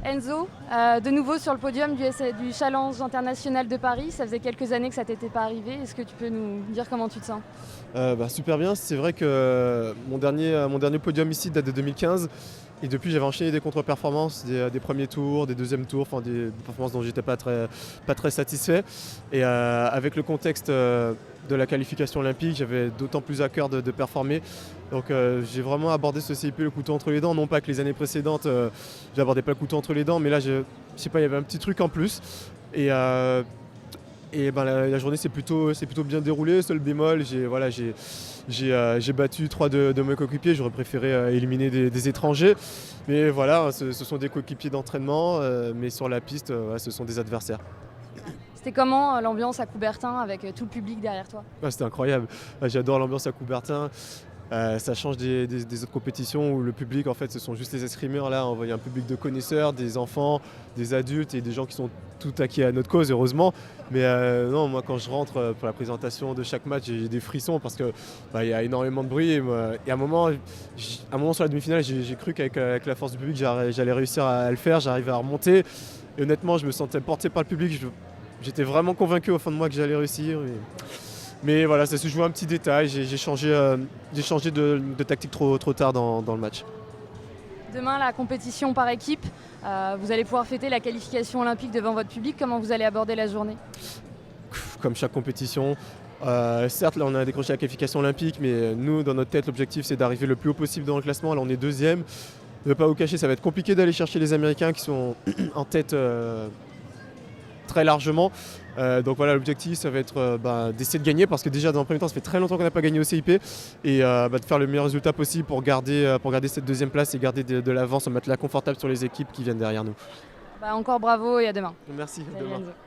Enzo, de nouveau sur le podium du Challenge international de Paris. Ça faisait quelques années que ça t'était pas arrivé. Est-ce que tu peux nous dire comment tu te sens? Super bien, c'est vrai que mon dernier podium ici date de 2015 et depuis j'avais enchaîné des contre-performances, des premiers tours, des deuxièmes tours, enfin des performances dont j'étais pas très satisfait. Et avec le contexte de la qualification olympique, j'avais d'autant plus à cœur de performer. Donc j'ai vraiment abordé ce CIP le couteau entre les dents, non pas que les années précédentes j'abordais pas le couteau entre les dents, mais là je sais pas, il y avait un petit truc en plus. Et, euh, la journée s'est plutôt bien déroulée. Seul bémol, j'ai battu 3 de mes coéquipiers. J'aurais préféré éliminer des étrangers. Mais voilà, ce sont des coéquipiers d'entraînement. Mais sur la piste, ce sont des adversaires. C'était comment l'ambiance à Coubertin avec tout le public derrière toi? Ouais, c'était incroyable. J'adore l'ambiance à Coubertin. Ça change des autres compétitions où le public, en fait, ce sont juste les escrimeurs. Là, on voit un public de connaisseurs, des enfants, des adultes et des gens qui sont tout acquis à notre cause, heureusement. Mais non, moi, quand je rentre pour la présentation de chaque match, j'ai des frissons parce que y a énormément de bruit. Et à un moment sur la demi-finale, j'ai cru qu'avec la force du public, j'allais réussir à le faire. J'arrivais à remonter. Et honnêtement, je me sentais porté par le public. J'étais vraiment convaincu au fond de moi que j'allais réussir. Mais voilà, ça se joue un petit détail. J'ai changé de tactique trop tard dans le match. Demain, la compétition par équipe. Vous allez pouvoir fêter la qualification olympique devant votre public. Comment vous allez aborder la journée? Comme chaque compétition, certes, là, on a décroché la qualification olympique, mais nous, dans notre tête, l'objectif, c'est d'arriver le plus haut possible dans le classement. Là, on est deuxième. Ne pas vous cacher, ça va être compliqué d'aller chercher les Américains qui sont en tête très largement. Donc voilà, l'objectif, ça va être d'essayer de gagner parce que déjà dans un premier temps, ça fait très longtemps qu'on n'a pas gagné au CIP et de faire le meilleur résultat possible pour garder cette deuxième place et garder de l'avance, se mettre là confortable sur les équipes qui viennent derrière nous. Encore bravo et à demain. Merci, Salut demain. Enzo.